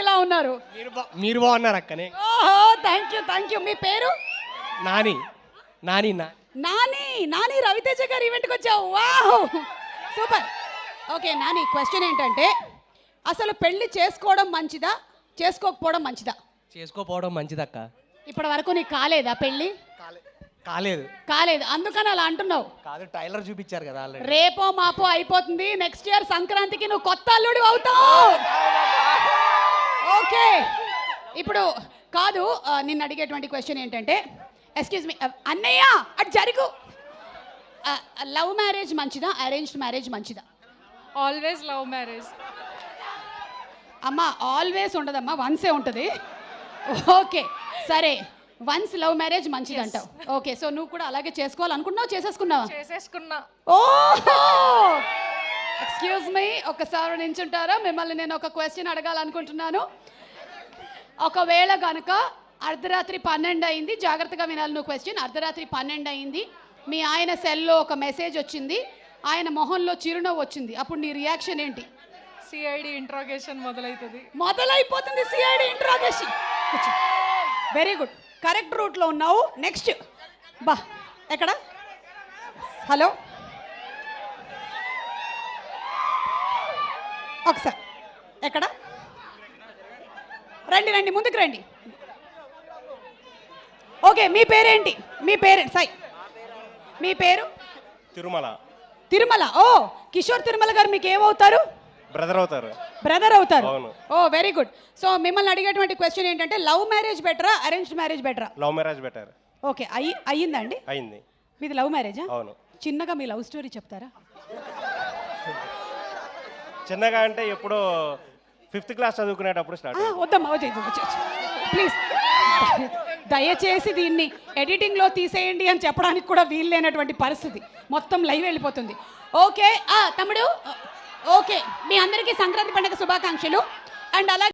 ఇలా ఉన్నారు. మీరు బాగున్నారు అక్కనే. ఓహో, థ్యాంక్ యూ. మీ పేరు? నాని. నాని రవితేజ గారి ఈవెంట్కి వచ్చావు. Wow, super. Okay Nani, question ఏంటంటే అసలు పెళ్లి చేసుకోవడం మంచిదా చేసుకోకపోవడం మంచిదా? చేసుకోపోవడం మంచిదక్క. ఇప్పటి వరకు నీకు కాలేదా పెళ్ళి? కాలేదు, అందుకని అలా అంటున్నావు. కాదు, టైలర్ చూపించారు కదా ఆల్రెడీ. రేపో మాపో అయిపోతుంది. నెక్స్ట్ ఇయర్ సంక్రాంతికి నువ్వు కొత్త అల్లుడు అవుతావు. ఓకే, ఇప్పుడు కాదు, నిన్ను అడిగేటువంటి క్వశ్చన్ ఏంటంటే, ఎక్స్క్యూజ్ మీ అన్నయ్య, అటు జరుగు. లవ్ మ్యారేజ్ మంచిదా అరేంజ్డ్ మ్యారేజ్ మంచిదా? Always love marriage. అమ్మా ఆల్వేస్ ఉండదమ్మా, వన్సే ఉంటుంది. ఓకే సరే, వన్స్ లవ్ మ్యారేజ్ మంచిది అంటావు. ఓకే, సో నువ్వు కూడా అలాగే చేసుకోవాలనుకుంటున్నావు, చేసేసుకున్నా. ఓహో, ఎక్స్క్యూజ్ మీ, ఒకసారి నించుంటారా? మిమ్మల్ని నేను ఒక క్వశ్చన్ అడగాలనుకుంటున్నాను. ఒకవేళ కనుక అర్ధరాత్రి 12 అయింది, జాగ్రత్తగా వినాలి నువ్వు క్వశ్చన్. అర్ధరాత్రి 12 అయింది, మీ ఆయన సెల్లో ఒక మెసేజ్ వచ్చింది, ఆయన మొహంలో చిరునవ్వు వచ్చింది, అప్పుడు నీ రియాక్షన్ ఏంటి? సిఐడి ఇంట్రాగేషన్ మొదలైపోతుంది. CID interrogation. Very good, correct రూట్లో ఉన్నావు. నెక్స్ట్ బా, ఎక్కడ? హలో, ఒకసారి ఎక్కడ? రండి ముందుకు రండి. ఓకే, మీ పేరేంటి? మీ పేరెంట్ సాయి, మీ పేరు? తిరుమల. ఓ, కిషోర్ తిరుమల గారు మీకు ఏమవుతారు? బ్రదర్ అవుతారు. ఓ వెరీ గుడ్. సో మిమ్మల్ని అడిగేటువంటి క్వశ్చన్ ఏంటంటే, లవ్ మ్యారేజ్ బెటరా అరేంజ్డ్ మ్యారేజ్ బెటరా? Love marriage better. ఓకే, అయ్యిందండి? అయింది. మీది లవ్ మ్యారేజా? అవును. చిన్నగా మీ లవ్ స్టోరీ చెప్తారా? చిన్నగా అంటే ఎప్పుడో 5th క్లాస్ చదువుకునేటప్పుడు స్టార్ట్. వద్దమ్మా, ప్లీజ్ దయచేసి దీన్ని ఎడిటింగ్లో తీసేయండి అని చెప్పడానికి కూడా వీలు లేనటువంటి పరిస్థితి, మొత్తం లైవ్ వెళ్ళిపోతుంది. ఓకే తమ్ముడు, ఓకే, మీ అందరికీ సంక్రాంతి పండుగ శుభాకాంక్షలు. అండ్ అలాగే